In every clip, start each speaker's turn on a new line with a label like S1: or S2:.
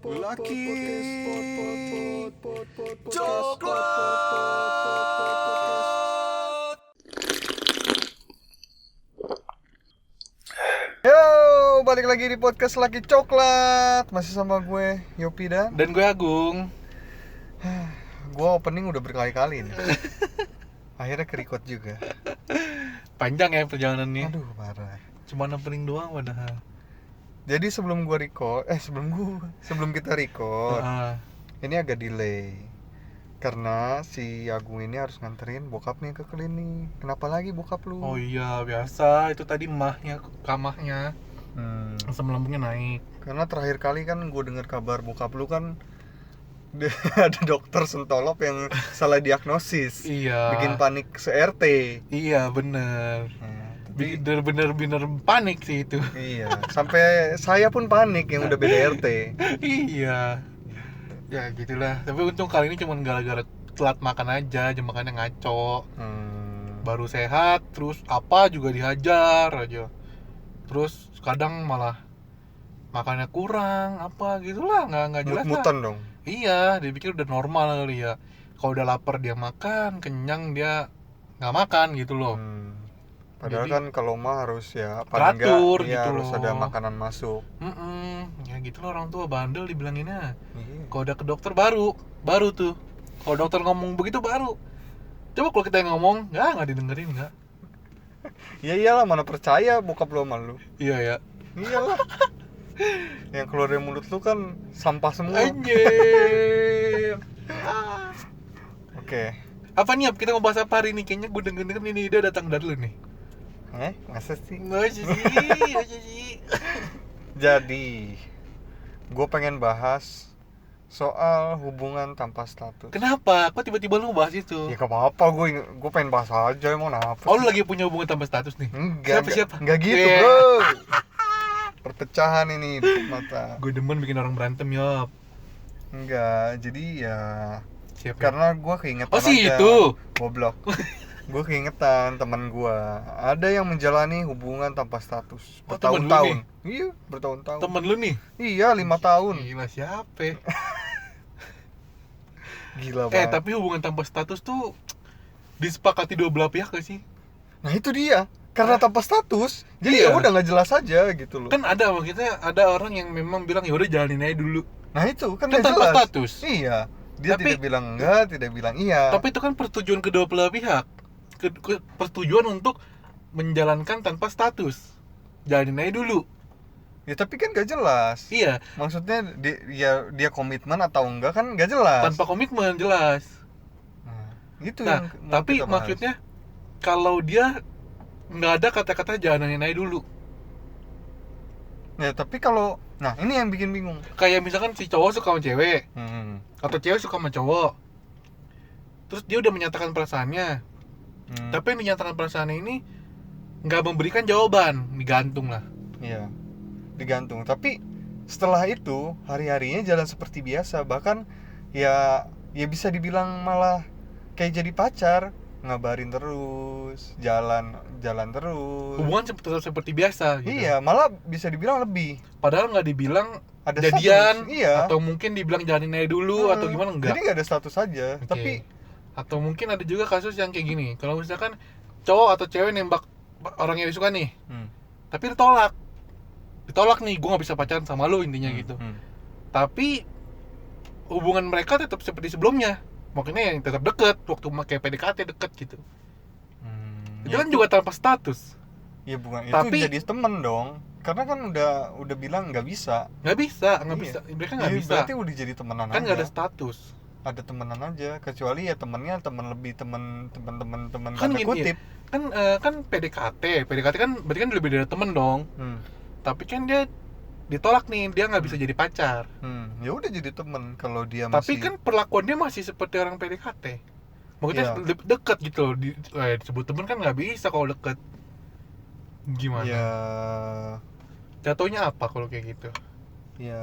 S1: Laki coklat.
S2: Yo, balik lagi di podcast Laki Coklat. Masih sama gue, Yopi dan
S1: gue Agung.
S2: gue opening udah berkali-kali nih. Akhirnya ke-record juga.
S1: Panjang ya perjalanannya.
S2: Aduh, parah.
S1: Cuma opening doang padahal.
S2: Jadi sebelum kita record, ini agak delay. Karena si Agung ini harus nganterin bokapnya ke klinik. Kenapa lagi bokap lu?
S1: Oh iya, biasa. Itu tadi kamahnya asam lambungnya naik.
S2: Karena terakhir kali kan gue dengar kabar bokap lu kan ada dokter sentolop yang salah diagnosis.
S1: Iya.
S2: Bikin panik se-RT.
S1: Iya, bener.
S2: Tapi
S1: Bener-bener panik sih itu.
S2: iya, sampai saya pun panik yang udah beda RT.
S1: Iya. Ya gitulah. Tapi untung kali ini cuma gara-gara telat makan aja, jam makannya ngaco. Baru sehat, terus apa juga dihajar aja. Terus kadang malah makannya kurang, apa gitulah, nggak jelas lah.
S2: Mut-mutan dong.
S1: Iya, dia pikir udah normal kali ya. Kalau udah lapar dia makan, kenyang dia nggak makan gitu loh.
S2: Padahal
S1: Jadi,
S2: kan kalau mah harus ya paling
S1: teratur
S2: enggak
S1: gitu
S2: harus
S1: loh.
S2: ada makanan masuk.
S1: Ya gitu loh, orang tua bandel dibilanginnya.
S2: Iya.
S1: Kalau udah ke dokter baru tuh. Kalau dokter ngomong begitu baru. Coba kalau kita yang ngomong, nggak didengerin nggak.
S2: Ya iyalah, mana percaya bokap lu sama lu.
S1: Iya ya.
S2: Iyalah. Yang keluar dari mulut lu kan sampah semua.
S1: Anjir.
S2: Oke.
S1: Apa nih, kita mau bahas apa hari ini? Kayaknya gue denger ini dia datang dari lu nih.
S2: Masa sih?
S1: Masa sih?
S2: Jadi, gue pengen bahas soal hubungan tanpa status.
S1: Kenapa? Kok tiba-tiba lu bahas itu?
S2: Ya gak apa-apa, gue pengen bahas aja, emang apa
S1: Oh,
S2: sih?
S1: lu lagi punya hubungan tanpa status nih? Siapa?
S2: Enggak gitu,
S1: Yeah.
S2: bro. Perpecahan ini di mata.
S1: Gue demen bikin orang berantem, Yop.
S2: Enggak, jadi ya
S1: Siapa?
S2: karena gue keingetan
S1: Oh, si
S2: aja.
S1: itu.
S2: Goblok. Gue keingetan teman gue ada yang menjalani hubungan tanpa status
S1: Oh, temen lu
S2: bertahun-tahun. Iya, bertahun-tahun.
S1: Temen lu nih?
S2: Iya, 5 tahun.
S1: Gila, siapa?
S2: Gila banget.
S1: Tapi hubungan tanpa status tuh disepakati dua belah pihak gak sih?
S2: Nah itu dia, karena tanpa status, jadi
S1: Iya.
S2: ya udah nggak jelas aja gitu loh.
S1: Kan ada, maksudnya ada orang yang memang bilang ya udah jalanin aja dulu.
S2: Nah itu kan
S1: Kan
S2: nggak
S1: tanpa
S2: jelas.
S1: status.
S2: Iya, dia
S1: Tapi-
S2: tidak bilang enggak, tidak bilang iya.
S1: Tapi itu kan persetujuan kedua belah pihak. Persetujuan untuk menjalankan tanpa status. Jalanin aja dulu.
S2: Ya tapi kan nggak jelas.
S1: Iya,
S2: Maksudnya dia komitmen atau enggak kan nggak jelas.
S1: tanpa komitmen jelas.
S2: Nah, itu
S1: Nah,
S2: yang mau
S1: tapi
S2: kita bahas.
S1: maksudnya kalau dia nggak ada kata-kata jalanin aja dulu.
S2: Ya tapi kalau, nah ini yang bikin bingung.
S1: Kayak misalkan si cowok suka sama cewek atau cewek suka sama cowok. Terus dia udah menyatakan perasaannya. Tapi yang dinyatakan perasaannya ini nggak memberikan jawaban, digantung lah.
S2: Iya, digantung. Tapi setelah itu hari-harinya jalan seperti biasa. Bahkan ya bisa dibilang malah kayak jadi pacar, ngabarin terus, jalan terus.
S1: Hubungan tetap seperti biasa gitu.
S2: Iya, malah bisa dibilang lebih.
S1: Padahal nggak dibilang
S2: Ada
S1: jadian,
S2: status, iya.
S1: atau mungkin dibilang jalanin aja dulu atau gimana, enggak.
S2: Jadi nggak ada status aja.
S1: Oke.
S2: Tapi
S1: Atau mungkin ada juga kasus yang kayak gini. Kalau misalkan cowok atau cewek nembak orang yang disuka nih, tapi ditolak nih, gue nggak bisa pacaran sama lo intinya gitu. Tapi hubungan mereka tetap seperti sebelumnya, makanya yang tetap deket waktu pakai PDKT deket gitu. Itu kan juga tanpa status.
S2: ya bukan
S1: Tapi-
S2: itu jadi temen dong. Karena kan udah bilang nggak bisa.
S1: Nggak bisa.
S2: Iya.
S1: Mereka nggak
S2: Jadi
S1: bisa.
S2: berarti udah jadi temenan
S1: Kan
S2: aja.
S1: nggak ada status.
S2: Ada temenan aja, kecuali ya temennya temen
S1: Kan
S2: tanda
S1: gini,
S2: kutip.
S1: Kan PDKT kan berarti kan lebih dari temen dong. Tapi kan dia ditolak nih, dia nggak bisa jadi pacar.
S2: Ya udah jadi temen kalau dia
S1: Tapi
S2: masih.
S1: kan perlakuan dia masih seperti orang PDKT. Maksudnya
S2: Iya.
S1: deket gitu loh. Disebut temen kan nggak bisa kalau deket. Gimana?
S2: Ya
S1: Jatuhnya apa kalau kayak gitu?
S2: ya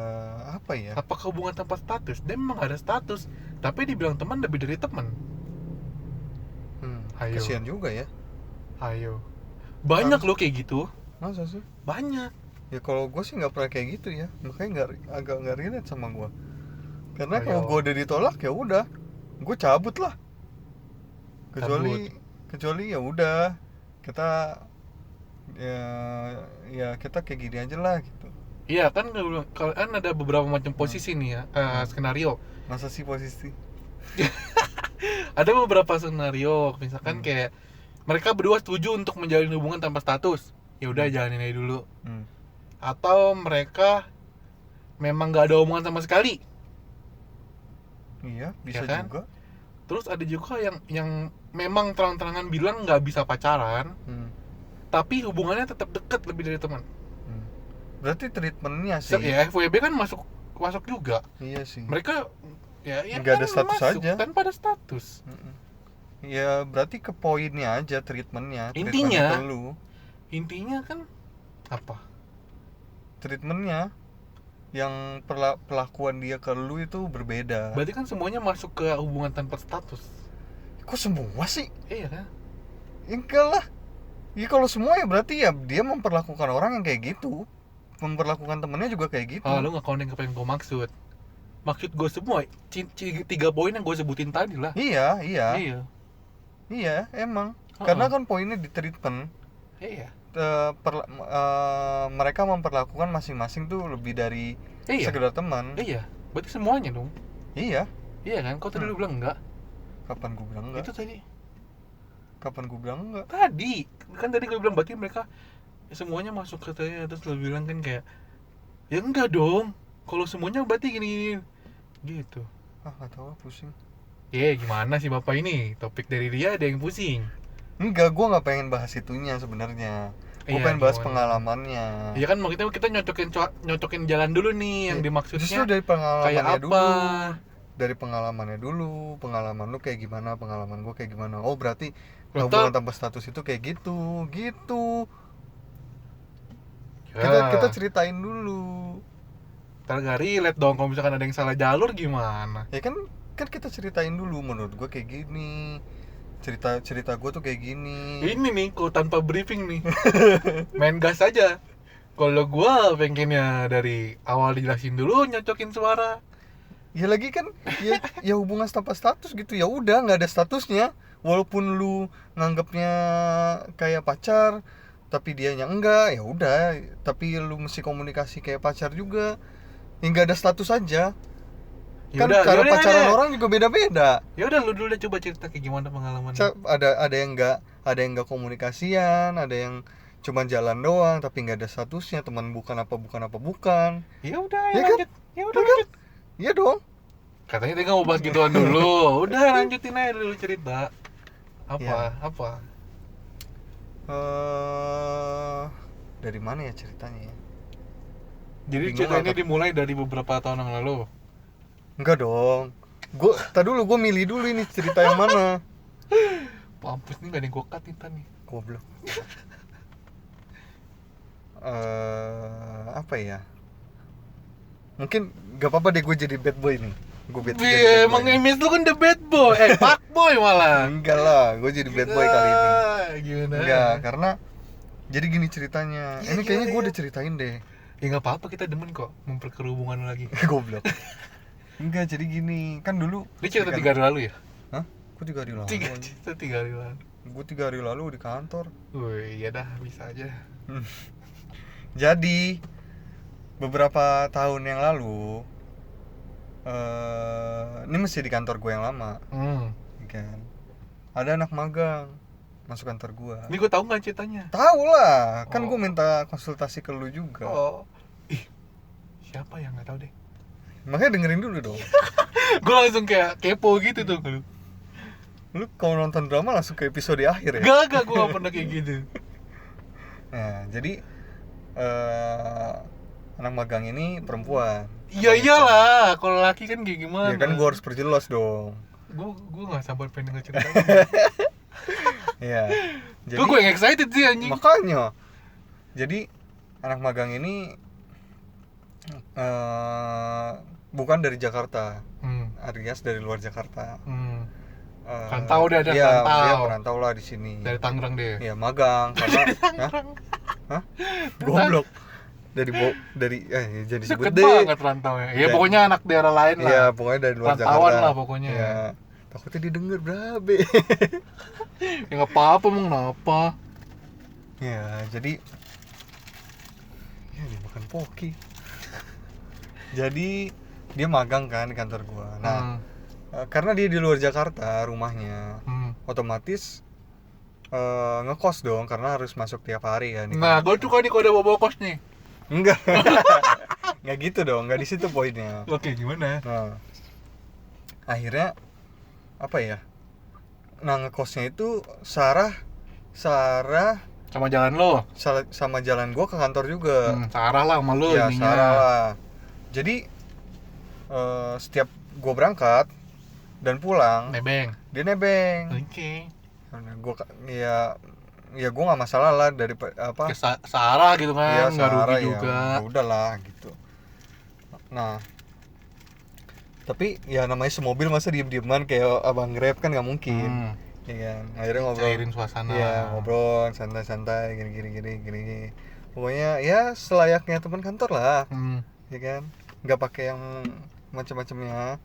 S2: apa ya?
S1: Apakah hubungan tanpa status? Dia memang ada status, tapi dibilang teman lebih dari teman. Ayo.
S2: Kasihan juga ya.
S1: Ayo. Banyak loh kayak gitu.
S2: Masa sih?
S1: Banyak.
S2: Ya kalau gue sih nggak pernah kayak gitu ya, makanya agak nggak relate sama gue. Karena kalau
S1: Ayo.
S2: gue udah ditolak ya udah, gue cabut lah. Kecuali ya udah kita ya ya kita kayak gini aja lah gitu.
S1: Iya kan, kalau kan ada beberapa macam posisi nih ya, skenario.
S2: Masa sih posisi?
S1: Ada beberapa skenario, misalkan kayak mereka berdua setuju untuk menjalin hubungan tanpa status. Ya udah jalanin aja dulu. Atau mereka memang nggak ada hubungan sama sekali.
S2: Iya, bisa
S1: Ya kan?
S2: juga.
S1: Terus ada juga yang memang terang-terangan bilang nggak bisa pacaran, tapi hubungannya tetap dekat lebih dari teman.
S2: Berarti treatmentnya sih.
S1: Ya FWB kan masuk juga.
S2: Iya sih.
S1: Mereka ya
S2: nggak ada
S1: kan
S2: status
S1: masuk
S2: aja.
S1: tanpa ada status.
S2: Ya berarti ke poinnya aja treatmentnya.
S1: Intinya
S2: ke lu.
S1: Intinya kan apa?
S2: Treatmentnya yang perlakuan dia ke lu itu berbeda.
S1: Berarti kan semuanya masuk ke hubungan tanpa status.
S2: Kok semua sih?
S1: Iya kan?
S2: Enggak lah. Ya kalau semua ya berarti ya dia memperlakukan orang yang kayak gitu. Memperlakukan temennya juga kayak gitu.
S1: Lu nggak connect apa yang gue maksud. Maksud gue semua 3 poin yang gue sebutin tadi lah.
S2: Iya.
S1: Iya,
S2: emang. Karena kan poinnya di treatment.
S1: Iya.
S2: Mereka memperlakukan masing-masing tuh lebih dari sekedar teman.
S1: Iya, berarti semuanya dong.
S2: Iya
S1: kan? Kau tadi lu bilang enggak?
S2: Kapan gue bilang enggak?
S1: Itu tadi.
S2: Kapan gue bilang enggak?
S1: Tadi. Kan tadi gue bilang berarti mereka semuanya masuk katanya. Terus lu bilang kan kayak, ya enggak dong. Kalau semuanya berarti gini. Gitu.
S2: Gak tau, pusing.
S1: Gimana sih bapak ini? Topik dari dia ada yang pusing.
S2: Enggak, gue gak pengen bahas itunya sebenarnya. Gue pengen bahas pengalamannya.
S1: Iya kan, makanya kita nyocokin jalan dulu nih yang dimaksudnya.
S2: Justru dari pengalamannya
S1: kayak apa?
S2: dulu. Dari pengalamannya dulu. Pengalaman lu kayak gimana, pengalaman gue kayak gimana. Oh berarti hubungan tanpa status itu kayak gitu. Kita ceritain dulu.
S1: Ntar gak relate dong kalau misalkan ada yang salah jalur gimana?
S2: Ya kan kita ceritain dulu, menurut gue kayak gini. Cerita gue tuh kayak gini.
S1: Ini nih kok tanpa briefing nih. Main gas aja. Kalau gue pengennya dari awal dijelasin dulu, nyocokin suara.
S2: Ya lagi kan ya hubungan tanpa status gitu. Ya udah nggak ada statusnya. Walaupun lu nganggapnya kayak pacar, tapi dianya enggak, ya udah. Tapi lu mesti komunikasi kayak pacar juga. Ya nggak ada status aja. Kan cara pacaran orang juga beda-beda.
S1: Ya udah lu dulu deh, coba cerita kayak gimana pengalaman.
S2: Ada yang nggak komunikasian, ada yang cuma jalan doang tapi nggak ada statusnya, teman bukan.
S1: Ya udah,
S2: ya
S1: lanjut.
S2: Kan?
S1: Ya udah lanjut.
S2: Iya dong.
S1: Katanya dia nggak mau bahas gituan dulu. Udah lanjutin aja dulu cerita. Apa?
S2: Dari mana ya ceritanya ya?
S1: Jadi cerita ini dimulai dari beberapa tahun yang lalu.
S2: Enggak dong. Gue milih dulu ini cerita yang mana.
S1: Mampus nih, gak ada yang gue cut nih.
S2: Goblok. Apa ya? Mungkin gak apa-apa deh gue jadi bad boy nih.
S1: Emang image lu kan the bad boy. Fuck boy malah.
S2: Enggak lah, gue jadi bad boy kali ini.
S1: Gimana?
S2: Enggak, karena jadi gini ceritanya. Ini kayaknya gue udah ceritain deh.
S1: Ya gak apa-apa, kita demen kok memperkeruh hubungan lagi.
S2: Goblok. Enggak, jadi gini, kan dulu.
S1: Ini cerita 3 hari lalu ya?
S2: Hah? Kok 3 hari lalu?
S1: 3 hari lalu.
S2: Gue 3 hari lalu di kantor.
S1: Wih, ya dah, bisa aja.
S2: Jadi beberapa tahun yang lalu, ini masih di kantor gue yang lama, kan? Ada anak magang masuk kantor gue.
S1: Ini gue tahu nggak ceritanya?
S2: Tahu lah, kan gue minta konsultasi ke lu juga.
S1: Siapa yang nggak tahu deh?
S2: Makanya dengerin dulu dong.
S1: Gue langsung kayak kepo gitu tuh.
S2: Lu kalau nonton drama langsung ke episode akhir ya?
S1: Gak, gue gak pernah kayak gitu.
S2: Nah, jadi anak magang ini perempuan.
S1: Iya iyalah, kalau laki kan kayak gimana?
S2: Ya kan gue harus perjelas dong.
S1: Gue nggak sabar pengen denger ceritanya.
S2: Iya. Jadi
S1: gue yang excited sih anjing.
S2: Makanya. Jadi anak magang ini bukan dari Jakarta, alias dari luar Jakarta.
S1: Rantau dia
S2: Iya,
S1: rantau.
S2: dia merantau lah di sini.
S1: Dari Tangerang deh.
S2: Iya, magang karena Hah? Goblok. Dari jadi sebut
S1: Deket
S2: deh.
S1: banget rantaunya. Ya pokoknya anak daerah lain lah.
S2: Iya, pokoknya dari luar
S1: Rantauan
S2: Jakarta.
S1: lah pokoknya.
S2: Iya. Takutnya didengar berabe.
S1: Ya nggak apa-apa, emang kenapa?
S2: Ya, jadi ya dia makan poki. Jadi dia magang kan di kantor gua. Nah, karena dia di luar Jakarta rumahnya, otomatis ngekos dong karena harus masuk tiap hari kan.
S1: Nah, gue juga nih kalau udah bawa kos nih.
S2: Enggak. Enggak gitu dong, enggak di situ poinnya.
S1: Oke, gimana?
S2: Nah, akhirnya apa ya? Nah, ngekosnya itu Sarah
S1: Sama jalan lo.
S2: sama jalan gua ke kantor juga.
S1: Sarah lah sama lo
S2: Ya,
S1: ininya.
S2: Sarah lah. Jadi setiap gua berangkat dan pulang,
S1: Nebeng.
S2: dia nebeng.
S1: Oke.
S2: Karena gua ya gua nggak masalah lah dari apa?
S1: Ke Sarah gitu
S2: Ya,
S1: kan, nggak rugi
S2: Sarah
S1: juga.
S2: ya udahlah gitu. Nah, tapi ya namanya semobil masa diem-dieman kayak abang Grab kan nggak mungkin. Ya kan, akhirnya ngobrol.
S1: Cairin suasana.
S2: Iya, ngobrol santai-santai gini. Pokoknya ya selayaknya teman kantor lah. Ya kan, nggak pakai yang macam-macamnya.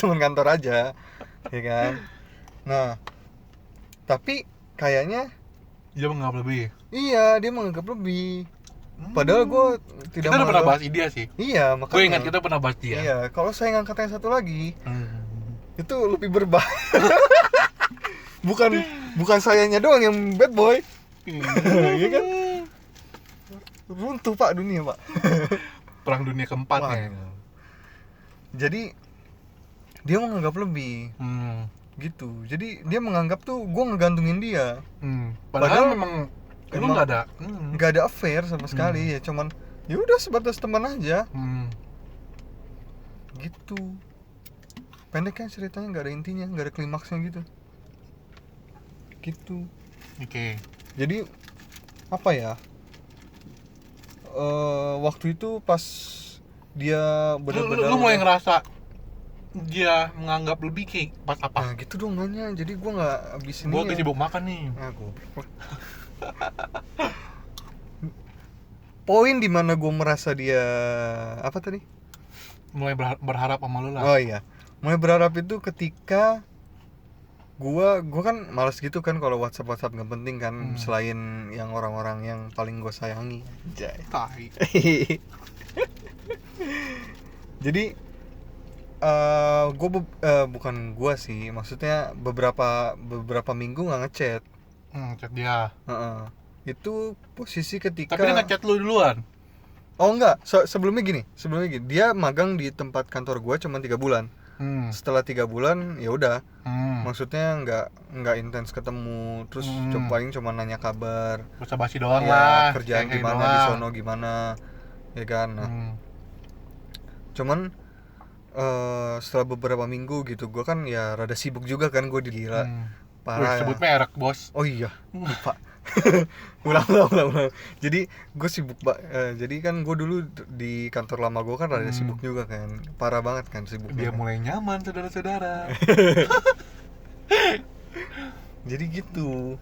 S2: Teman kantor aja. Ya kan. Nah, tapi kayaknya
S1: Dia menganggap lebih.
S2: iya, dia menganggap lebih. Padahal gue tidak.
S1: Kita udah pernah bahas dia sih.
S2: Iya, makanya.
S1: Gue ingat kita pernah bahas dia.
S2: Iya, kalau saya ngangkat yang satu lagi, itu lebih berbahaya. bukan sayanya doang yang bad boy. Iya kan? Runtuh Pak dunia, Pak.
S1: Perang dunia keempat ya.
S2: Jadi dia menganggap lebih. Gitu. Jadi dia menganggap tuh gue ngegantungin dia.
S1: Padahal memang lu nggak ada
S2: affair sama sekali, ya cuman ya udah sebatas teman aja. Gitu. Pendek kan ceritanya, nggak ada intinya, nggak ada klimaksnya gitu.
S1: Oke.
S2: Jadi apa ya? Waktu itu pas dia benar-benar
S1: lu mulai ngerasa dia menganggap lebih kayak pas apa?
S2: Nah gitu dong nanya, jadi gue nggak habis ini.
S1: Gue sibuk makan nih.
S2: Goblok. Poin dimana gue merasa dia apa tadi?
S1: Mulai berharap sama lu lah.
S2: Oh iya, mulai berharap itu ketika gue kan malas gitu kan kalau WhatsApp nggak penting kan, selain yang orang-orang yang paling gue sayangi.
S1: Tai.
S2: Jadi bukan gue sih, maksudnya beberapa minggu nggak ngechat.
S1: Chat dia.
S2: Itu posisi ketika.
S1: Tapi dia ngechat lu duluan.
S2: Oh enggak, sebelumnya gini, dia magang di tempat kantor gue cuma 3 bulan. Setelah 3 bulan ya udah, maksudnya nggak intens ketemu, terus paling cuma nanya kabar,
S1: basa-basi doang
S2: ya,
S1: lah,
S2: kerjaan gimana di sono gimana, ya kan. Nah, cuman setelah beberapa minggu gitu, gue kan ya rada sibuk juga kan, gue gila. Parah.
S1: Sebut merek bos.
S2: Oh iya, lupa. ulang. Jadi gue sibuk, jadi kan gue dulu di kantor lama gue kan rada sibuk juga kan, parah banget kan sibuknya.
S1: Dia mulai nyaman saudara-saudara.
S2: Jadi gitu.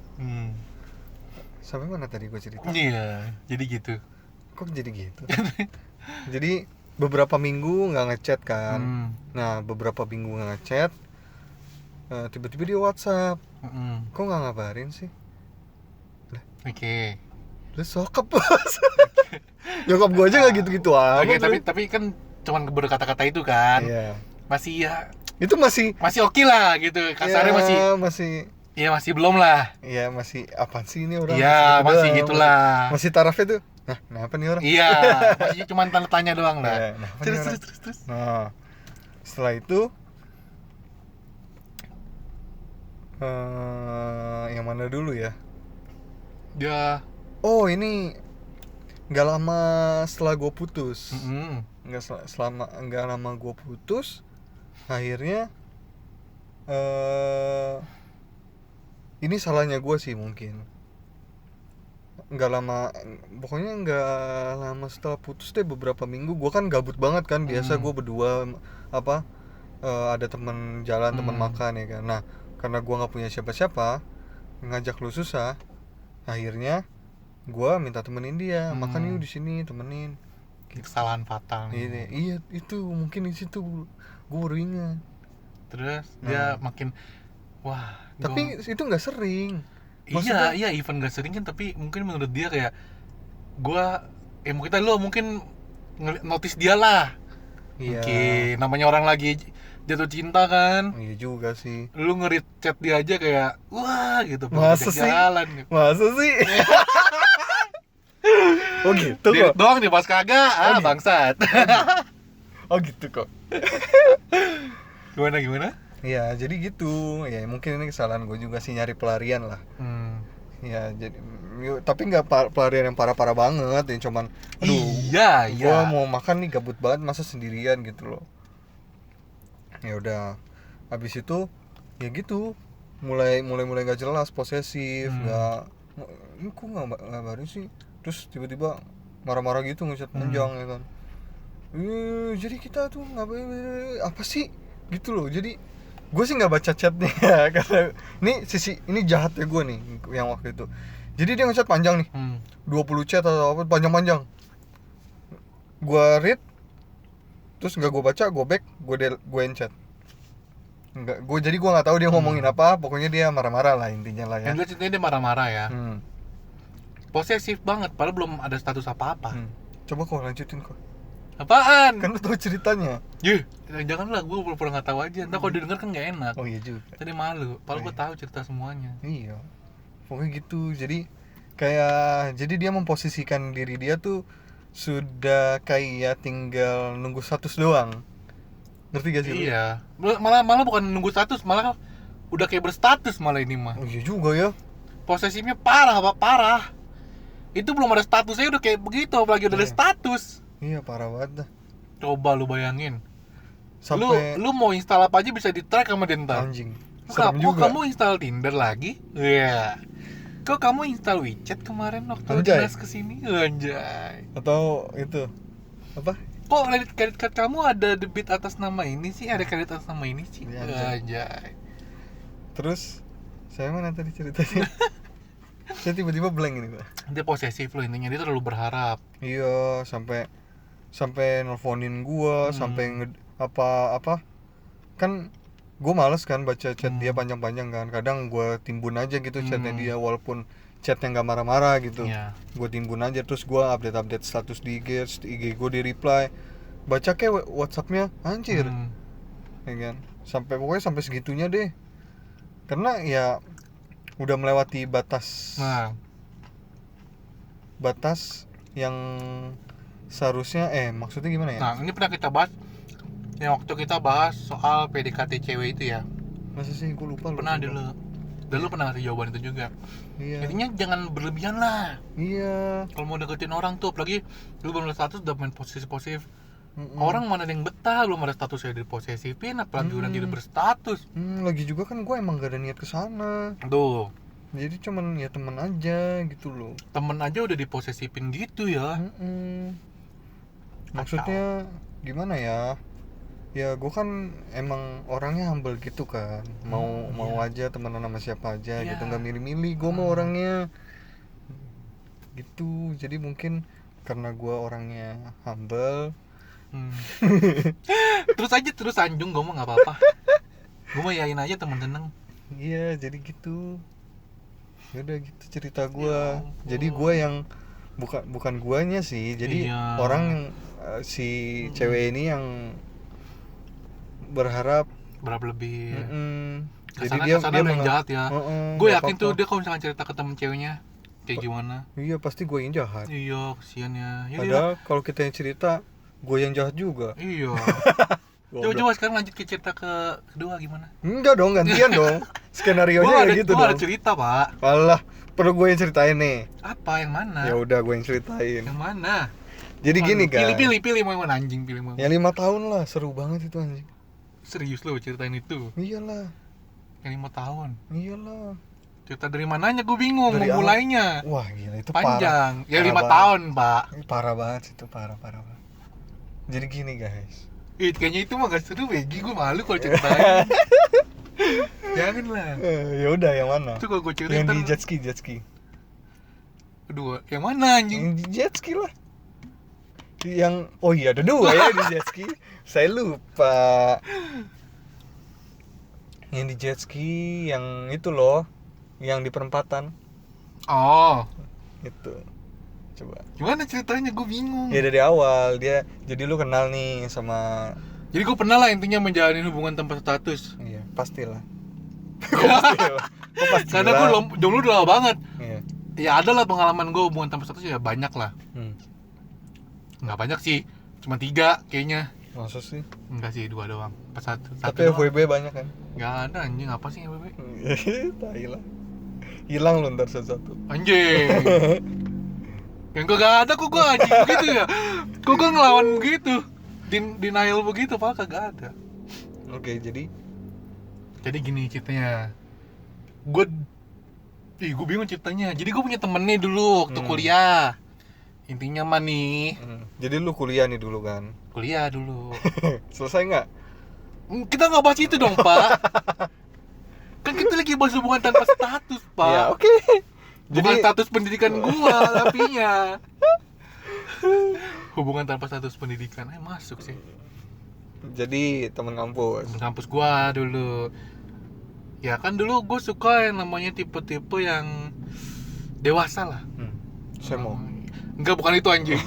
S2: Sampai mana tadi gue cerita?
S1: Iya, jadi gitu.
S2: Kok jadi gitu? Jadi beberapa minggu nggak ngechat kan. Nah beberapa minggu nggak ngechat, tiba-tiba dia WhatsApp. Kok nggak ngabarin sih?
S1: Oke.
S2: Terus sokap bos. Nyokap gue aja nggak gitu-gitu aja.
S1: Oke, tapi kan cuman berkata-kata itu kan.
S2: Iya.
S1: Masih ya.
S2: Itu masih
S1: oke lah gitu. Kasarnya
S2: ya,
S1: masih. Iya masih belum lah.
S2: Iya masih apaan sih ini orang?
S1: Iya masih gitulah.
S2: Masih tarafnya tuh. Nah, kenapa nih orang?
S1: Iya, masih cuma tanda tanya doang lah.
S2: Ya, nah, terus. Nah, setelah itu yang mana dulu ya?
S1: Dia.
S2: Oh ini nggak lama setelah gue putus. Nggak lama gue putus, akhirnya ini salahnya gue sih mungkin. Pokoknya nggak lama setelah putus deh, beberapa minggu gue kan gabut banget kan, biasa gue berdua ada teman jalan, teman makan ya kan. Nah karena gue nggak punya siapa-siapa, ngajak lu susah, akhirnya gue minta temenin dia, makan yuk di sini, temenin.
S1: Kesalahan fatal nih.
S2: Iya itu mungkin di situ gue baru ingat.
S1: Terus dia makin wah.
S2: Tapi itu nggak sering.
S1: Maksudnya, iya even gak sering kan, tapi mungkin menurut dia kayak mungkin notice dia lah.
S2: Iya.
S1: Mungkin namanya orang lagi jatuh cinta kan.
S2: Iya juga sih.
S1: Lu nge-read chat dia aja kayak wah gitu.
S2: Masa sih?
S1: Jalan, gitu.
S2: Masa sih? Oh gitu kok.
S1: Doang nih pas kagak, bangsat.
S2: Oh gitu kok.
S1: Gimana?
S2: Ya jadi gitu. Ya mungkin ini kesalahan gue juga sih, nyari pelarian lah. Ya jadi tapi nggak pelarian yang parah-parah banget, yang cuman
S1: iya
S2: gue mau makan nih gabut banget, masa sendirian gitu loh. Ya udah, habis itu ya gitu, mulai nggak jelas, posesif, nggak ini kok nggak ngabarin sih, terus tiba-tiba marah-marah gitu, ngechat panjang ya kan. Jadi kita tuh nggak apa sih gitu loh. Jadi gue sih nggak baca chatnya karena ini jahatnya gue nih yang waktu itu. Jadi dia ngechat panjang nih, 20 chat atau apa panjang-panjang. Gue read, terus nggak gue baca, gue back, gue chat. Jadi gue nggak tahu dia ngomongin apa, pokoknya dia marah-marah lah intinya lah ya.
S1: Yang ceritanya dia marah-marah ya. Posesif banget, padahal belum ada status apa-apa.
S2: Coba kau lanjutin kok.
S1: Apaan?
S2: Kan lu tahu ceritanya.
S1: Janganlah, gue pura-pura nggak tahu aja. Ntar kalau didengar kan nggak enak.
S2: Oh iya juga.
S1: Tadi malu, padahal gue tahu cerita semuanya.
S2: Iya. Pokoknya gitu. Jadi dia memposisikan diri dia tuh sudah kayak tinggal nunggu status doang. Ngerti gak sih?
S1: Iya. Malah bukan nunggu status, malah udah kayak berstatus malah ini mah.
S2: Oh iya juga ya.
S1: Posesifnya parah. Itu belum ada statusnya udah kayak begitu, apalagi udah ada status.
S2: Iya parah banget dah.
S1: Coba lu bayangin.
S2: Sampai
S1: lu mau install apa aja bisa di-track sama dia ntar.
S2: Anjing.
S1: Serem juga. Kamu install Tinder lagi? Iya. Kok kamu install WeChat kemarin waktu jelas kesini? Anjay.
S2: Atau itu apa?
S1: Kok kredit card kamu ada debit atas nama ini sih? Ada kredit atas nama ini sih? Anjay.
S2: Terus saya mana tadi ceritanya? Saya tiba-tiba blank ini, Pak.
S1: Dia posesif loh intinya, dia terlalu berharap.
S2: Iya, sampai nelponin gua, sampai apa kan gue males kan baca chat dia panjang-panjang kan. Kadang gue timbun aja gitu chatnya dia, walaupun chatnya nggak marah-marah gitu. Gue timbun aja, terus gue update status di IG gue, di reply, baca kayak WhatsAppnya anjir. Ya kan, pokoknya sampai segitunya deh, karena ya udah melewati batas yang seharusnya maksudnya gimana ya?
S1: Nah ini pernah kita bahas yang waktu kita bahas soal PDKT cewek itu ya.
S2: Masa sih, gue lupa.
S1: Pernah dulu. Dan lu pernah ngasih jawaban itu juga.
S2: Iya.
S1: Intinya jangan berlebihan lah.
S2: Iya.
S1: Kalau mau deketin orang tuh, apalagi lu belum ada status udah main posesif. Orang mana ada yang betah belum ada statusnya di posesifin, apalagi udah jadi berstatus.
S2: Lagi juga kan gue emang gak ada niat kesana.
S1: Tuh.
S2: Jadi cuman ya temen aja gitu loh.
S1: Temen aja udah diposesifin gitu ya.
S2: Maksudnya gimana ya? Ya gue kan emang orangnya humble gitu kan, mau aja temenan sama siapa aja gitu, nggak milih-milih. Gue mau orangnya gitu, jadi mungkin karena gue orangnya humble.
S1: terus anjung gue mau nggak apa-apa. Gue mau yain aja temen seneng.
S2: Iya jadi gitu. Udah gitu cerita gue. Jadi gue yang bukan guanya sih, jadi orang si cewek ini yang berharap
S1: lebih.
S2: Jadi dia
S1: yang jahat ya. Gue yakin
S2: apa-apa.
S1: tuh dia kalau misalkan cerita ke temen ceweknya kayak gimana.
S2: Iya pasti gue yang jahat.
S1: Iya kesian ya.
S2: Padahal kalau kita yang cerita, gue yang jahat juga.
S1: Iya. Coba sekarang lanjut ke cerita kedua gimana?
S2: Enggak dong, gantian dong. Skenarionya kayak gitu dong.
S1: Gue ada cerita pak.
S2: Alah, perlu gue yang ceritain nih.
S1: Apa yang mana?
S2: Ya udah gue yang ceritain.
S1: Yang mana?
S2: Jadi gini guys.
S1: Pilih mau yang mana anjing, pilih mau.
S2: Yang 5 tahun lah, seru banget itu anjing.
S1: Serius lo ceritain itu?
S2: Iyalah.
S1: Yang 5 tahun?
S2: Iyalah.
S1: Cerita dari mananya gue bingung
S2: dari
S1: mau mulainya.
S2: Wah gila itu
S1: panjang.
S2: Parah.
S1: Ya 5 tahun pak.
S2: Parah banget itu, parah banget. Jadi gini guys.
S1: Kayaknya itu mah gak seru, Begi. Gue malu kalau ceritain. Jangan lah.
S2: Ya udah, yang mana?
S1: Itu kalau gue ceritain
S2: Yang di
S1: ntar-
S2: jet ski.
S1: Aduh, yang mana anjing?
S2: Yang di jet ski lah. Yang ada dua ya di jet ski. Saya lupa. Yang di jet ski yang itu loh, yang di perempatan.
S1: Oh,
S2: Itu. Coba.
S1: gimana ceritanya? Gue bingung.
S2: Ya dari awal dia, jadi lu kenal nih sama,
S1: Jadi gue pernah lah intinya menjalani hubungan tanpa status.
S2: iya pastilah. Kok pastilah?
S1: Karena gue jomblo udah lama banget.
S2: Iya.
S1: Ya ada lah pengalaman gue hubungan tanpa status, ya banyak lah. Nggak banyak sih, cuma 3 kayaknya.
S2: Masa sih?
S1: Enggak sih, 2 doang. Pas satu
S2: Tapi
S1: doang.
S2: FWB banyak kan?
S1: Nggak ada anjing, apa sih FWB?
S2: Tai lah. Hilang lu ntar satu-satu.
S1: Anjing. Yang gue gak ada kok gue anjing begitu ya. Kok gue ngelawan begitu. Denial begitu, padahal kagak ada.
S2: Oke, jadi
S1: Gini ceritanya. Gue bingung ceritanya. Jadi gue punya temen nih dulu waktu kuliah. Intinya mah nih,
S2: jadi lu kuliah nih dulu kan?
S1: kuliah dulu.
S2: Selesai nggak?
S1: Kita nggak bahas itu dong, Pak. Kan kita lagi bahas hubungan tanpa status, Pak.
S2: Ya oke.
S1: Bukan
S2: Jadi
S1: status pendidikan gua, tapinya. Hubungan tanpa status pendidikan, masuk sih.
S2: jadi teman kampus.
S1: Temen kampus gua dulu. Ya kan dulu gua suka yang namanya tipe-tipe yang dewasa lah.
S2: Saya mau.
S1: Enggak, bukan itu anjing.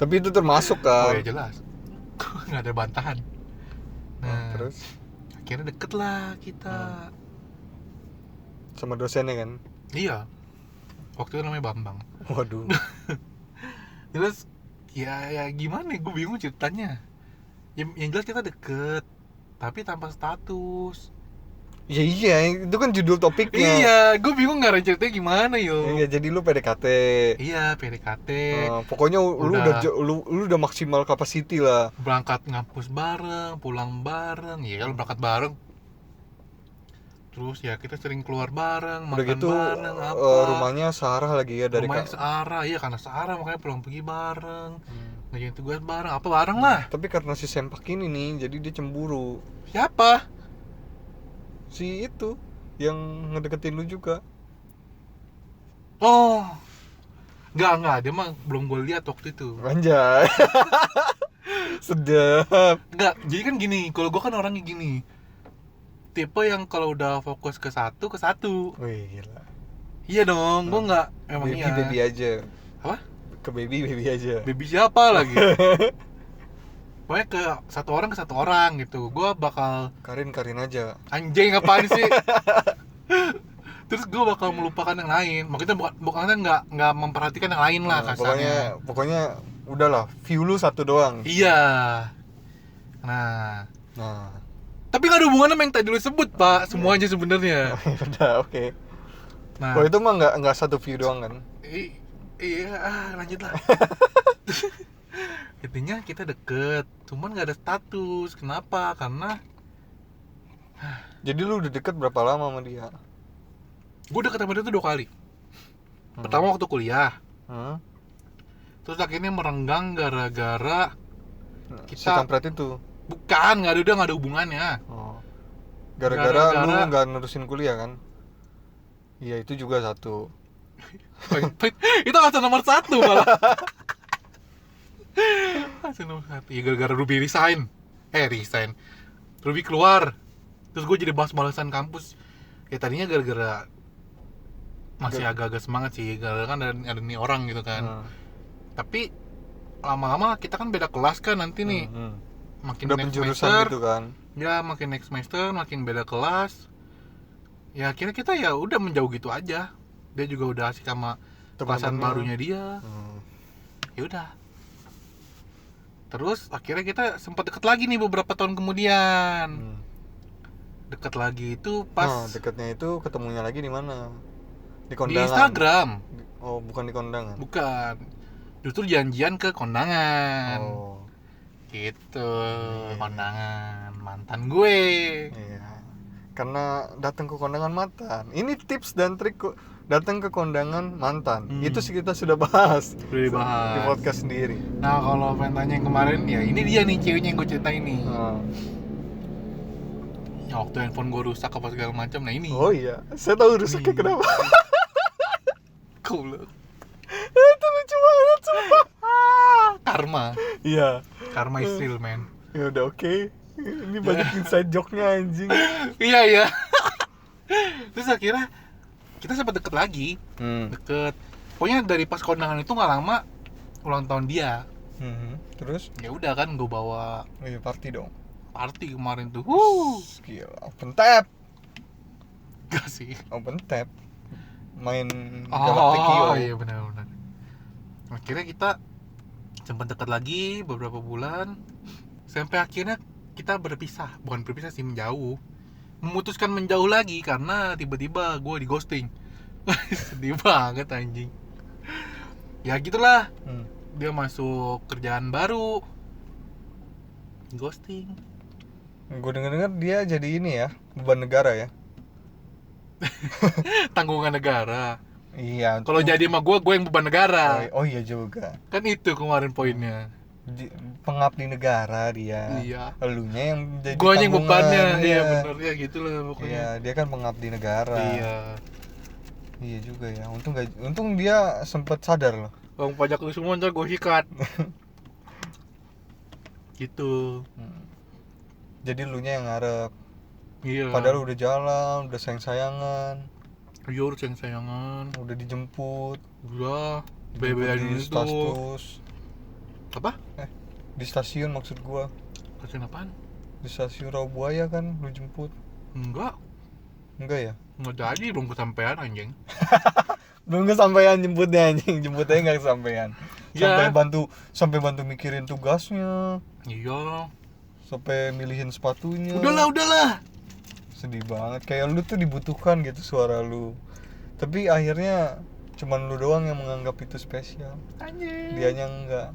S2: Tapi itu termasuk
S1: Oh
S2: kan?
S1: ya jelas. Nggak ada bantahan. Nah,
S2: Terus
S1: akhirnya deket lah kita.
S2: sama dosennya kan?
S1: Iya. Waktu itu namanya Bambang.
S2: Waduh.
S1: Terus ya gimana? Gue bingung ceritanya. Yang jelas kita deket, tapi tanpa status.
S2: Ya iya, itu kan judul topiknya.
S1: Iya, gue bingung ngarang ceritanya gimana yo.
S2: Iya, jadi lu PDKT.
S1: Iya, PDKT.
S2: Pokoknya lu udah maksimal capacity lah.
S1: Berangkat ngampus bareng, pulang bareng. Ya kalau berangkat bareng. Terus ya kita sering keluar bareng,
S2: Udah
S1: makan
S2: gitu
S1: bareng apa.
S2: rumahnya searah lagi ya dari
S1: rumahnya searah, iya karena searah makanya pulang pergi bareng. Ngerjain tugas bareng, apa bareng lah.
S2: Tapi karena si Sempak ini nih, jadi dia cemburu.
S1: Siapa?
S2: Si itu yang ngedeketin lu juga.
S1: Oh, enggak, dia mah belum gue lihat waktu itu.
S2: Anjay. Sedap.
S1: Enggak, jadi kan gini, kalau gue kan orangnya gini, tipe yang kalau udah fokus ke satu.
S2: Wih, gila.
S1: Iya dong, gue nggak emang
S2: Baby
S1: iya.
S2: baby aja.
S1: Apa?
S2: Ke baby aja.
S1: Baby siapa lagi? Pokoknya ke satu orang gitu. Gue bakal
S2: Karin aja.
S1: anjing apaan sih? Terus gue bakal melupakan yang lain. Maksudnya bukannya nggak memperhatikan yang lain lah kasarnya.
S2: Pokoknya udahlah, view lu satu doang.
S1: Iya. Nah,
S2: Nah,
S1: tapi nggak ada hubungannya sama yang tadi lu sebut, Pak. Semuanya sebenarnya.
S2: udah oke.
S1: Nah,
S2: Kalau itu mah nggak satu view doang kan?
S1: iya, lanjut lah. Intinya kita deket, cuman nggak ada status. Kenapa? Karena
S2: Jadi lu udah deket berapa lama sama dia?
S1: gue deket sama dia tuh 2 kali. Pertama waktu kuliah. Terus akhirnya merenggang gara-gara
S2: Si
S1: kita
S2: kampret itu.
S1: bukan, udah nggak ada hubungannya.
S2: Gara-gara lu nggak nerusin kuliah kan? Iya, itu juga satu.
S1: Itu alasan nomor 1 malah. Alasan nomor 1. Ya gara-gara Ruby resign. Ruby keluar. Terus gue jadi balas-balasan kampus. Ya tadinya gara-gara masih agak-agak semangat sih, gara-gara kan ada nih orang gitu kan. Tapi lama-lama kita kan beda kelas kan nanti nih. Makin
S2: udah
S1: next
S2: penjurusan
S1: semester,
S2: gitu kan.
S1: ya makin next semester makin beda kelas. Ya akhirnya kita ya udah menjauh gitu aja. Dia juga udah asik sama kelasan barunya dia. Ya udah. Terus akhirnya kita sempat deket lagi nih beberapa tahun kemudian. Deket lagi itu pas
S2: deketnya itu ketemunya lagi di mana? Di
S1: di
S2: kondangan.
S1: Instagram.
S2: Oh, bukan di kondangan.
S1: Bukan. Justru janjian ke kondangan.
S2: Oh.
S1: Gitu, kondangan mantan gue.
S2: Iya. karena datang ke kondangan mantan. Ini tips dan trik datang ke kondangan mantan. Itu sih kita sudah bahas.
S1: Udah dibahas
S2: Di podcast sendiri.
S1: Nah kalau pengen tanya yang kemarin, ya ini dia nih ceweknya yang gue ceritain nih. Ya waktu handphone gue rusak apa segala macam, nah ini.
S2: Oh iya, saya tahu rusaknya kenapa.
S1: Cool.
S2: Itu lucu banget sumpah.
S1: Karma.
S2: Iya.
S1: Karma is real, man.
S2: Ya udah oke. Ini banyak inside joke-nya anjing.
S1: Iya. Terus akhirnya kita sempat deket lagi. Deket. Pokoknya dari pas kondangan itu nggak lama ulang tahun dia.
S2: Terus?
S1: Ya udah kan gue bawa
S2: Party dong.
S1: Party kemarin tuh.
S2: Gila, open tap.
S1: Gak sih.
S2: Open tap. Main Galactic-io.
S1: Oh iya benar. Akhirnya kita sempat dekat lagi beberapa bulan sampai akhirnya kita berpisah, bukan berpisah sih, menjauh. Memutuskan menjauh lagi karena tiba-tiba gue di ghosting. Sedih banget anjing. Ya gitulah. Dia masuk kerjaan baru. Ghosting.
S2: Gue denger dia jadi ini ya, beban negara ya.
S1: Tanggungan negara.
S2: Iya.
S1: Kalau jadi sama gue yang beban negara.
S2: Oh iya juga.
S1: Kan itu kemarin poinnya.
S2: Pengabdi negara dia.
S1: Iya.
S2: Elunya yang jadi
S1: Gue yang bebannya.
S2: Iya.
S1: Iya benar ya gitulah pokoknya.
S2: Iya, dia kan pengabdi negara.
S1: Iya.
S2: Iya juga ya. Untung dia sempat sadar loh.
S1: Uang pajak lu semua ntar gue sikat. Gitu.
S2: Jadi elunya yang ngarep.
S1: Iya.
S2: Padahal udah jalan, udah sayang-sayangan.
S1: Iya udah sayang-sayangan.
S2: Udah dijemput.
S1: Udah.
S2: Dijemput di
S1: Bebe-bebe
S2: status.
S1: Apa?
S2: Di stasiun maksud gua.
S1: Stasiun apaan?
S2: Di stasiun Rawabuaya kan lu jemput.
S1: Enggak
S2: Ya?
S1: Enggak jadi, belum kesampean anjing.
S2: Belum kesampaian jemputnya anjing. Jemputnya enggak kesampaian.
S1: Ya.
S2: Sampai bantu mikirin tugasnya.
S1: Iya.
S2: Sampai milihin sepatunya.
S1: Udahlah.
S2: Sedih banget. Kayak lu tuh dibutuhkan gitu suara lu. Tapi akhirnya cuman lu doang yang menganggap itu spesial.
S1: Anjing.
S2: Dianya enggak.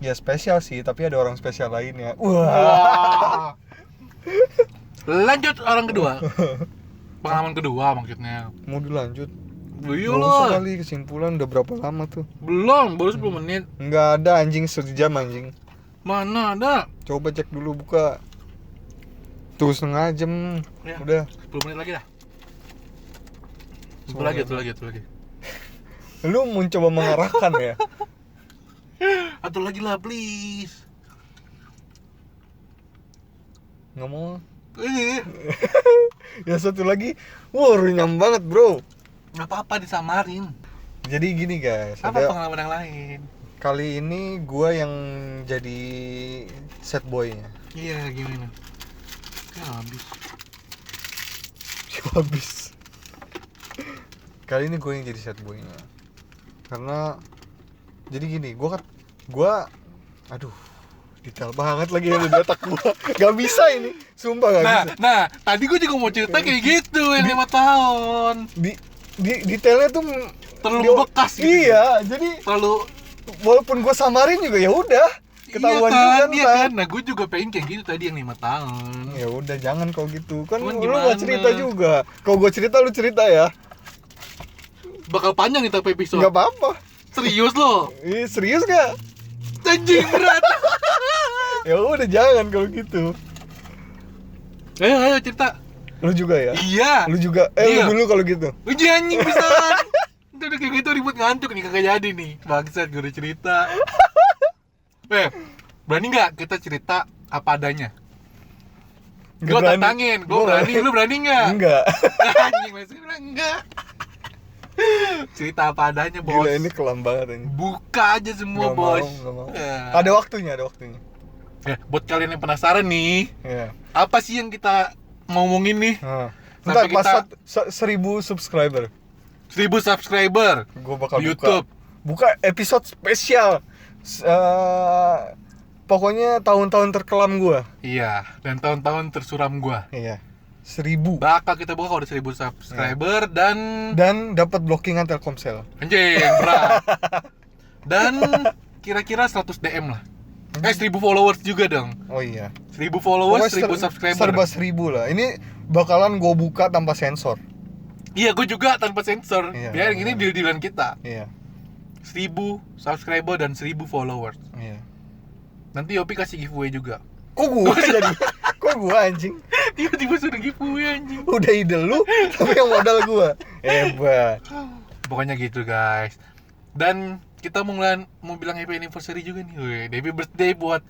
S2: Ya spesial sih, tapi ada orang spesial lainnya.
S1: Wah. Lanjut orang kedua. Pengalaman kedua maksudnya.
S2: Mau dilanjut?
S1: Iya
S2: Gak usah
S1: lah.
S2: kali, kesimpulan udah berapa lama tuh?
S1: Belum, baru 10 menit.
S2: Enggak ada anjing, sejam anjing.
S1: Mana ada?
S2: Coba cek dulu, buka. Tuh setengah jam.
S1: Ya.
S2: Udah.
S1: 10 menit lagi dah. Satu lagi.
S2: Lu mau coba mengarahkan ya?
S1: Satu lagi lah please.
S2: Nggak mau.
S1: Ini
S2: Ya satu lagi. Wah runyam banget bro.
S1: nggak apa-apa disamarin.
S2: Jadi gini guys,
S1: Apa pengalaman yang lain?
S2: kali ini gua yang jadi set boy-nya.
S1: Iya gimana? Ya
S2: Habis. Kali ini gue yang jadi set boy-nya. Karena jadi gini, gua aduh, detail banget lagi ya di otak gua. Gak bisa ini, sumpah gak bisa.
S1: Nah, tadi gue juga mau cerita kayak gitu yang 5 tahun.
S2: Detailnya tuh
S1: Terlalu bekas gitu.
S2: Iya, jadi
S1: Terlalu
S2: walaupun gua samarin juga ya udah ketahuan
S1: iya
S2: juga
S1: kan? Nah, gue juga pengen kayak gitu tadi yang 5 tahun.
S2: Ya udah jangan kalau gitu. Kan
S1: Cuman
S2: lu
S1: gimana?
S2: gak cerita juga. Kalau gua cerita lu cerita ya.
S1: Bakal panjang nih tapi episode.
S2: Enggak apa-apa.
S1: Serius lo?
S2: Ih, serius gak?
S1: Anjing berat.
S2: Ya udah jangan kalau gitu.
S1: Ayo cerita.
S2: Lu juga ya?
S1: Iya.
S2: Lu juga.
S1: Iya.
S2: Lu dulu kalau gitu.
S1: Uji anjing bisa. Itu udah kayak gitu ribut ngantuk nih kagak jadi nih. Bangsat gue udah cerita. Berani nggak kita cerita apa adanya? Gue tantangin, gue berani, lu berani nggak?
S2: Enggak.
S1: Anjing masih bilang enggak. Cerita apa adanya bos.
S2: Gila ini kelam banget ini.
S1: Buka aja semua
S2: Nggak
S1: bos.
S2: mau, nggak mau.
S1: Ya.
S2: Ada waktunya.
S1: Buat kalian yang penasaran nih,
S2: Iya.
S1: apa sih yang kita ngomongin nih?
S2: Ntar
S1: Sampai
S2: pas
S1: kita
S2: 1000 subscriber
S1: 1000 subscriber
S2: gue bakal
S1: di YouTube.
S2: buka episode spesial. Pokoknya tahun-tahun terkelam gue.
S1: Iya, dan tahun-tahun tersuram gua.
S2: Iya. 1000
S1: Bakal kita buka kalau udah 1000 subscriber dan
S2: dapat blockingan Telkomsel.
S1: anjing berat. Dan kira-kira 100 DM lah. 1000 followers juga dong.
S2: Oh iya.
S1: 1000 followers,
S2: Pokoknya
S1: 1000 subscriber.
S2: serba 1000 lah. Ini bakalan gue buka tanpa sensor.
S1: Iya, gue juga tanpa sensor.
S2: Iya,
S1: Biar ini deal-dealan kita.
S2: Iya.
S1: 1000 subscriber dan 1000 followers.
S2: Iya.
S1: Nanti Yopi kasih giveaway juga.
S2: Kok gue jadi? Kok gue anjing?
S1: Tiba-tiba sudah giveaway anjing.
S2: Udah ide lu, tapi yang modal gue. Hebat.
S1: Pokoknya gitu guys. Dan kita mau bilang happy anniversary juga nih. Wih, happy birthday buat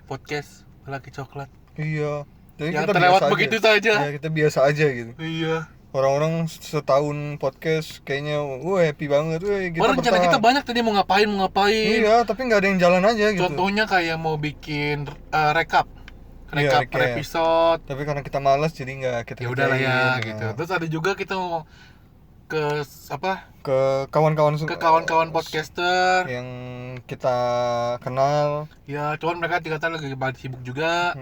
S1: podcast Lelaki Coklat.
S2: Iya. Jadi
S1: Yang
S2: kita
S1: terlewat
S2: biasa
S1: begitu
S2: aja.
S1: saja.
S2: Ya, kita biasa aja gitu.
S1: Iya.
S2: Orang-orang setahun podcast kayaknya, happy banget.
S1: Orang rencana kita banyak tadi mau ngapain.
S2: Iya, tapi nggak ada yang jalan aja gitu.
S1: Contohnya kayak mau bikin recap
S2: Iya,
S1: per episode.
S2: Tapi karena kita malas jadi nggak kita
S1: Ya udahlah ya
S2: kerjain,
S1: gitu. Terus ada juga kita mau ke
S2: ke kawan-kawan
S1: podcaster
S2: yang kita kenal.
S1: ya, cuman mereka dikata lagi pada sibuk juga.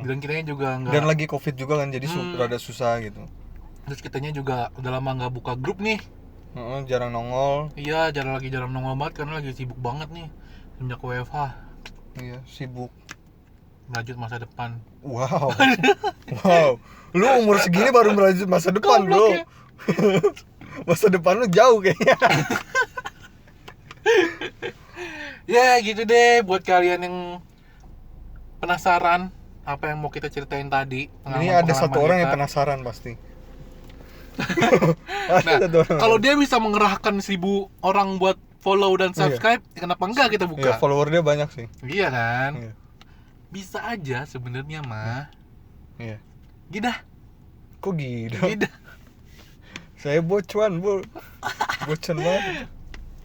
S1: Dan kitanya juga enggak,
S2: dan lagi covid juga kan, jadi rada susah gitu.
S1: Terus kitanya juga udah lama nggak buka grup nih.
S2: Jarang nongol.
S1: Iya, jarang nongol banget karena lagi sibuk banget nih semenjak WFH.
S2: Iya, sibuk
S1: Merajut masa depan.
S2: Wow. Lu umur segini baru merajut masa depan, bro. Ya? Masa depan lu jauh kayaknya.
S1: Ya gitu deh, buat kalian yang penasaran apa yang mau kita ceritain tadi.
S2: Ini ada satu orang yang penasaran pasti.
S1: Nah, kalau dia bisa mengerahkan 1000 orang buat follow dan subscribe, kenapa enggak kita buka?
S2: Iya, follower dia banyak sih.
S1: Iya kan?
S2: Iya.
S1: Bisa aja sebenarnya mah.
S2: Iya.
S1: Gidah.
S2: Kok gitu?
S1: Gidah.
S2: Saya bocuan, Bu. Bocuan banget.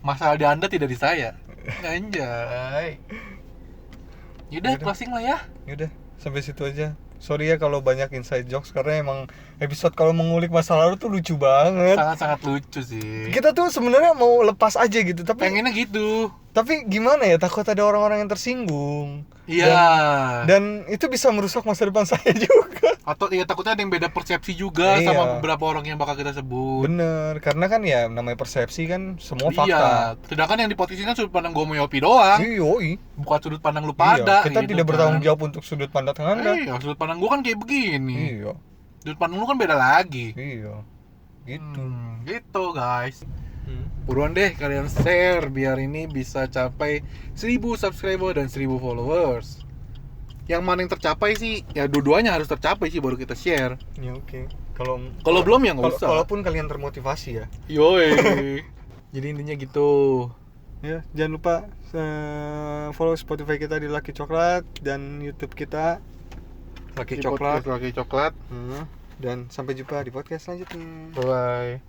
S1: Masalah di Anda tidak di saya. Anjay. Yaudah, closing lah ya.
S2: Yaudah, sampai situ aja. Sorry ya kalau banyak inside jokes, karena emang episode kalau mengulik masa lalu tuh lucu banget.
S1: Sangat-sangat lucu sih.
S2: Kita tuh sebenarnya mau lepas aja gitu, tapi
S1: pengennya gitu.
S2: Tapi gimana ya, takut ada orang-orang yang tersinggung.
S1: Iya.
S2: Dan itu bisa merusak masa depan saya juga.
S1: Atau ya takutnya ada yang beda persepsi juga sama beberapa orang yang bakal kita sebut.
S2: Bener, karena kan ya namanya persepsi kan semua fakta.
S1: Iya, sedangkan yang di podcast ini kan sudut pandang gue sama Yopi doang.
S2: Iya.
S1: Bukan sudut pandang lu pada.
S2: Kita
S1: gitu
S2: tidak
S1: kan.
S2: bertanggung jawab untuk sudut pandang Anda.
S1: Iya, sudut pandang gue kan kayak begini.
S2: Iya.
S1: Sudut pandang lu kan beda lagi.
S2: Iya. Gitu.
S1: Gitu guys. Buruan deh kalian share biar ini bisa capai 1000 subscriber dan 1000 followers. Yang mana yang tercapai sih? Ya dua-duanya harus tercapai sih baru kita share.
S2: Ya oke.
S1: Kalau belum ya nggak usah.
S2: Kalaupun kalian termotivasi ya.
S1: Yoi. Jadi intinya gitu.
S2: Ya, jangan lupa follow Spotify kita di Lelaki Coklat dan YouTube kita Lelaki Coklat.
S1: Lelaki Coklat.
S2: Dan sampai jumpa di podcast selanjutnya.
S1: Bye.